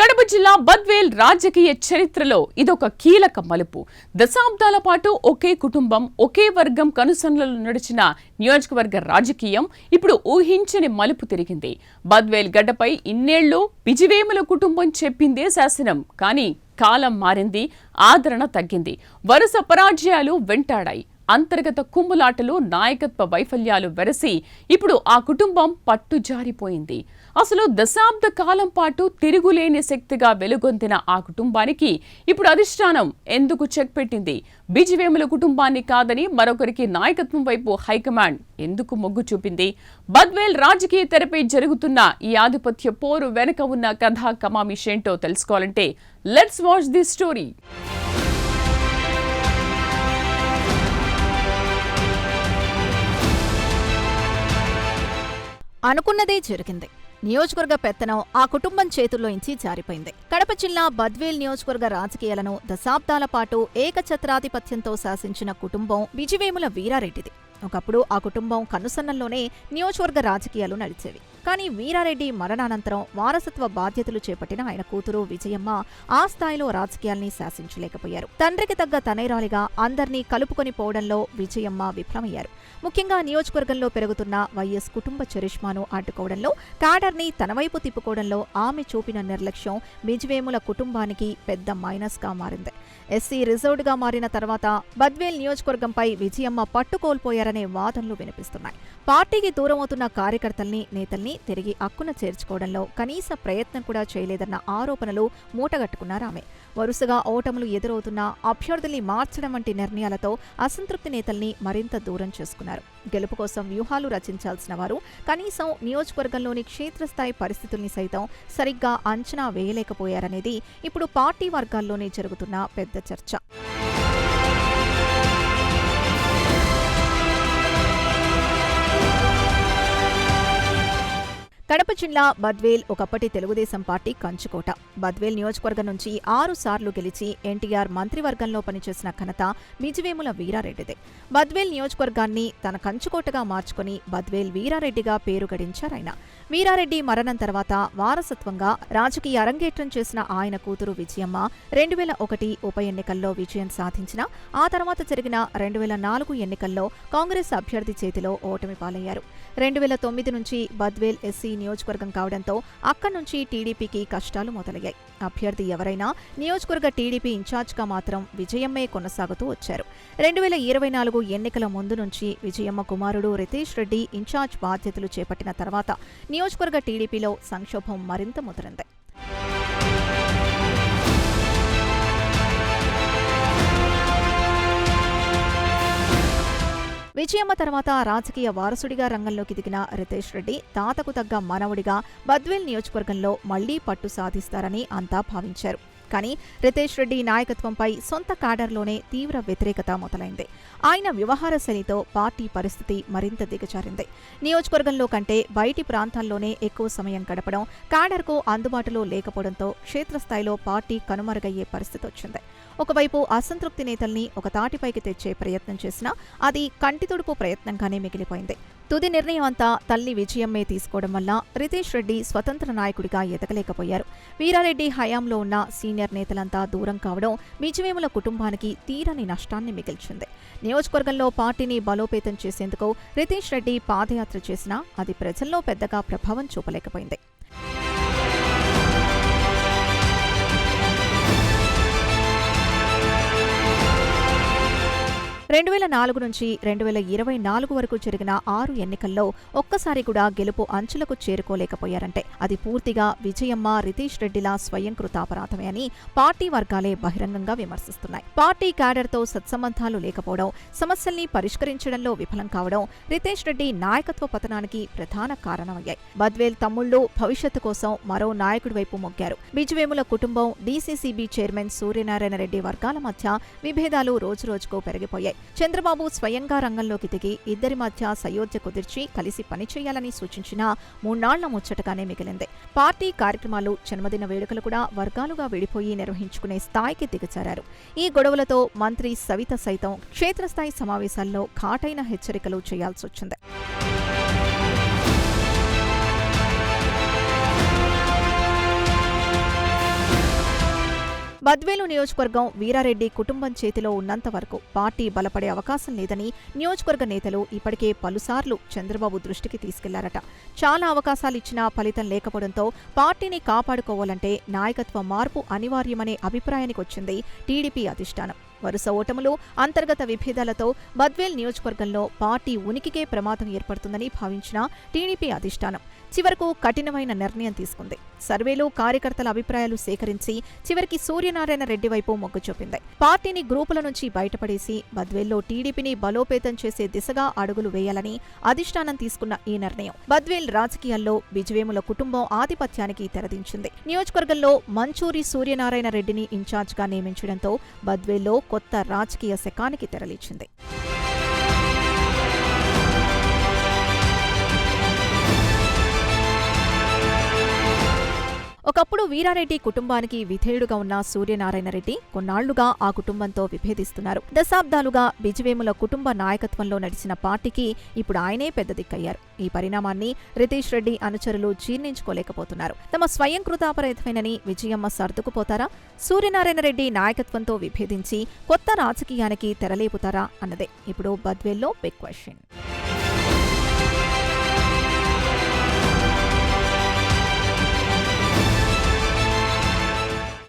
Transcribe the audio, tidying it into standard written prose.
కడప జిల్లా బద్వేల్ రాజకీయ చరిత్రలో ఇదొక కీలక మలుపు. దశాబ్దాల పాటు ఒకే కుటుంబం, ఒకే వర్గం కనుసన్నలలో నడిచిన నియోజకవర్గ రాజకీయం ఇప్పుడు ఊహించని మలుపు తిరిగింది. బద్వేల్ గడ్డపై ఇన్నేళ్లు బిజివేముల కుటుంబం చెప్పిందే శాసనం. కానీ కాలం మారింది, ఆదరణ తగ్గింది, వరుస పరాజయాలు వెంటాడాయి. అంతర్గత కుమ్ములాటలు, నాయకత్వ వైఫల్యాలు వెరసి ఇప్పుడు ఆ కుటుంబం పట్టుజారిపోయింది. అసలు దశాబ్ద కాలం పాటు తిరుగులేని శక్తిగా వెలుగొందిన ఆ కుటుంబానికి ఇప్పుడు అధిష్టానం ఎందుకు చెక్ పెట్టింది? బిజివేముల కుటుంబాన్ని కాదని మరొకరికి నాయకత్వం వైపు హైకమాండ్ ఎందుకు మొగ్గు చూపింది? బద్వేల్ రాజకీయ తెరపై జరుగుతున్న ఈ ఆధిపత్య పోరు వెనుక ఉన్న కథా కమామిషేంటో తెలుసుకోవాలంటే లెట్స్ వాచ్ ది స్టోరీ. అనుకున్నదే జరిగింది. నియోజకవర్గ పెత్తనం ఆ కుటుంబం చేతుల్లోంచి జారిపోయింది. కడప జిల్లా బద్వేల్ నియోజకవర్గ రాజకీయాలను దశాబ్దాల పాటు ఏకఛత్రాధిపత్యంతో శాసించిన కుటుంబం బిజివేముల వీరారెడ్డిది. ఒకప్పుడు ఆ కుటుంబం కనుసన్నల్లోనే నియోజకవర్గ రాజకీయాలు నడిచేవి. కానీ వీరారెడ్డి మరణానంతరం వారసత్వ బాధ్యతలు చేపట్టిన ఆయన కూతురు విజయమ్మ ఆ స్థాయిలో రాజకీయాల్ని శాసించలేకపోయారు. తండ్రికి తగ్గ తనైరాలిగా అందర్నీ కలుపుకొని పోవడంలో విజయమ్మ విఫలమయ్యారు. ముఖ్యంగా నియోజకవర్గంలో పెరుగుతున్న వైఎస్ కుటుంబ చరిష్మాను అడ్డుకోవడంలో, క్యాడర్ని తనవైపు తిప్పుకోవడంలో ఆమె చూపిన నిర్లక్ష్యం బిజివేముల కుటుంబానికి పెద్ద మైనస్గా మారింది. ఎస్సీ రిజర్వ్డ్గా మారిన తర్వాత బద్వేల్ నియోజకవర్గంపై విజయమ్మ పట్టుకోల్పోయారనే వాదనలు వినిపిస్తున్నాయి. పార్టీకి దూరమవుతున్న కార్యకర్తల్ని, నేతల్ని తిరిగి అక్కున చేర్చుకోవడంలో కనీస ప్రయత్నం కూడా చేయలేదన్న ఆరోపణలు మూటగట్టుకున్నారామె. వరుసగా ఓటములు ఎదురవుతున్న అభ్యర్థుల్ని మార్చడం వంటి నిర్ణయాలతో అసంతృప్తి నేతల్ని మరింత దూరం చేసుకున్నారు. గెలుపు కోసం వ్యూహాలు రచించాల్సిన వారు కనీసం నియోజకవర్గంలోని క్షేత్రస్థాయి పరిస్థితుల్ని సైతం సరిగ్గా అంచనా వేయలేకపోయారనేది ఇప్పుడు పార్టీ వర్గాల్లోనే జరుగుతున్న పెద్ద చర్చ. కడప జిల్లా బద్వేల్ ఒకప్పటి తెలుగుదేశం పార్టీ కంచుకోట. బద్వేల్ నియోజకవర్గం నుంచి 6 సార్లు గెలిచి ఎన్టీఆర్ మంత్రివర్గంలో పనిచేసిన ఘనత బిజివేముల వీరారెడ్డిదే. బద్వేల్ నియోజకవర్గాన్ని తన కంచుకోటగా మార్చుకుని బద్వేల్ వీరారెడ్డిగా పేరు గడించారాయన. వీరారెడ్డి మరణం తర్వాత వారసత్వంగా రాజకీయ అరంగేట్రం చేసిన ఆయన కూతురు విజయమ్మ 2001 ఉప ఎన్నికల్లో విజయం సాధించిన ఆ తర్వాత జరిగిన 2004 ఎన్నికల్లో కాంగ్రెస్ అభ్యర్థి చేతిలో ఓటమి పాలయ్యారు. 2009 నుంచి బద్వేల్ ఎస్సీ నియోజకవర్గం కావడంతో అక్కడి నుంచి టీడీపీకి కష్టాలు మొదలయ్యాయి. అభ్యర్థి ఎవరైనా నియోజకవర్గ టీడీపీ ఇన్ఛార్జ్గా మాత్రం విజయమ్మే కొనసాగుతూ వచ్చారు. 2024 ఎన్నికల ముందు నుంచి విజయమ్మ కుమారుడు రితేష్ రెడ్డి ఇన్ఛార్జ్ బాధ్యతలు చేపట్టిన తర్వాత నియోజకవర్గ టీడీపీలో సంక్షోభం మరింత ముదిరింది. విజయమ్మ తర్వాత రాజకీయ వారసుడిగా రంగంలోకి దిగిన రితేష్ రెడ్డి తాతకు తగ్గ మనవుడిగా బద్వేల్ నియోజకవర్గంలో మళ్లీ పట్టు సాధిస్తారని అంతా భావించారు. కానీ రితేష్ రెడ్డి నాయకత్వంపై సొంత క్యాడర్లోనే తీవ్ర వ్యతిరేకత మొదలైంది. ఆయన వ్యవహార శైలితో పార్టీ పరిస్థితి మరింత దిగజారింది. నియోజకవర్గంలో కంటే బయటి ప్రాంతాల్లోనే ఎక్కువ సమయం గడపడం, క్యాడర్కు అందుబాటులో లేకపోవడంతో క్షేత్రస్థాయిలో పార్టీ కనుమరుగయ్యే పరిస్థితి వచ్చింది. ఒకవైపు అసంతృప్తి నేతల్ని ఒక తాటిపైకి తెచ్చే ప్రయత్నం చేసినా అది కంటితుడుపు ప్రయత్నంగానే మిగిలిపోయింది. తుది నిర్ణయం అంతా తల్లి విజయమ్మే తీసుకోవడం వల్ల రితేష్ రెడ్డి స్వతంత్ర నాయకుడిగా ఎదగలేకపోయారు. వీరారెడ్డి హయాంలో ఉన్న సీనియర్ నేతలంతా దూరం కావడం బిజివేముల కుటుంబానికి తీరని నష్టాన్ని మిగిల్చింది. నియోజకవర్గంలో పార్టీని బలోపేతం చేసేందుకు రితేష్ రెడ్డి పాదయాత్ర చేసినా అది ప్రజల్లో పెద్దగా ప్రభావం చూపలేకపోయింది. 2004 నుంచి 2024 వరకు జరిగిన 6 ఎన్నికల్లో ఒక్కసారి కూడా గెలుపు అంచులకు చేరుకోలేకపోయారంటే అది పూర్తిగా విజయమ్మ, రితేష్ రెడ్డిల స్వయంకృతాపరాధమే అని పార్టీ వర్గాలే బహిరంగంగా విమర్శిస్తున్నాయి. పార్టీ క్యాడర్తో సత్సంబంధాలు లేకపోవడం, సమస్యల్ని పరిష్కరించడంలో విఫలం కావడం రితేష్ రెడ్డి నాయకత్వ పతనానికి ప్రధాన కారణమయ్యాయి. బద్వేల్ తమ్ముళ్లు భవిష్యత్తు కోసం మరో నాయకుడి వైపు మొగ్గారు. బిజివేముల కుటుంబం, డీసీసీబీ చైర్మన్ సూర్యనారాయణ రెడ్డి వర్గాల మధ్య విభేదాలు రోజురోజుకు పెరిగిపోయాయి. చంద్రబాబు స్వయంగా రంగంలోకి దిగి ఇద్దరి మధ్య సయోధ్య కుదిర్చి కలిసి పనిచేయాలని సూచించిన 3 నాళ్ల ముచ్చటగానే మిగిలింది. పార్టీ కార్యక్రమాలు, జన్మదిన వేడుకలు కూడా వర్గాలుగా విడిపోయి నిర్వహించుకునే స్థాయికి దిగజారారు. ఈ గొడవలతో మంత్రి సవిత సైతం క్షేత్రస్థాయి సమావేశాల్లో ఘాటైన హెచ్చరికలు చేయాల్సొచ్చింది. 2004 బద్వేలు నియోజకవర్గం వీరారెడ్డి కుటుంబం చేతిలో ఉన్నంత వరకు పార్టీ బలపడే అవకాశం లేదని నియోజకవర్గ నేతలు ఇప్పటికే పలుసార్లు చంద్రబాబు దృష్టికి తీసుకెళ్లారట. చాలా అవకాశాలిచ్చినా ఫలితం లేకపోవడంతో పార్టీని కాపాడుకోవాలంటే నాయకత్వ మార్పు అనివార్యమనే అభిప్రాయానికొచ్చింది టీడీపీ అధిష్టానం. వరుస ఓటములు, అంతర్గత విభేదాలతో బద్వేల్ నియోజకవర్గంలో పార్టీ ఉనికికే ప్రమాదం ఏర్పడుతుందని భావించిన టీడీపీ అధిష్టానం చివరకు కఠినమైన నిర్ణయం తీసుకుంది. సర్వేలు, కార్యకర్తల అభిప్రాయాలు సేకరించి చివరికి సూర్యనారాయణ రెడ్డి వైపు మొగ్గు చూపింది. పార్టీని గ్రూపుల నుంచి బయటపడేసి బద్వేల్లో టీడీపీని బలోపేతం చేసే దిశగా అడుగులు వేయాలని అధిష్టానం తీసుకున్న ఈ నిర్ణయం బద్వేల్ రాజకీయాల్లో బిజివేముల కుటుంబం ఆధిపత్యానికి తెరదించింది. నియోజకవర్గంలో మంచూరి సూర్యనారాయణ రెడ్డిని ఇన్ఛార్జ్గా నియమించడంతో బద్వేల్లో కొత్త రాజకీయ శకానికి తెరలిచ్చింది. ఒకప్పుడు వీరారెడ్డి కుటుంబానికి విధేయుడుగా ఉన్న సూర్యనారాయణ రెడ్డి కొన్నాళ్లుగా ఆ కుటుంబంతో విభేదిస్తున్నారు. దశాబ్దాలుగా బిజివేముల కుటుంబ నాయకత్వంలో నడిచిన పార్టీకి ఇప్పుడు ఆయనే పెద్ద దిక్కయ్యారు. ఈ పరిణామాన్ని రితీష్ రెడ్డి అనుచరులు జీర్ణించుకోలేకపోతున్నారు. తమ స్వయం కృతాపరాధమేనని విజయమ్మ సర్దుకుపోతారా? సూర్యనారాయణ రెడ్డి నాయకత్వంతో విభేదించి కొత్త రాజకీయానికి తెరలేపుతారా అన్నదే ఇప్పుడు బద్వేల్లో బిగ్ క్వశ్చన్.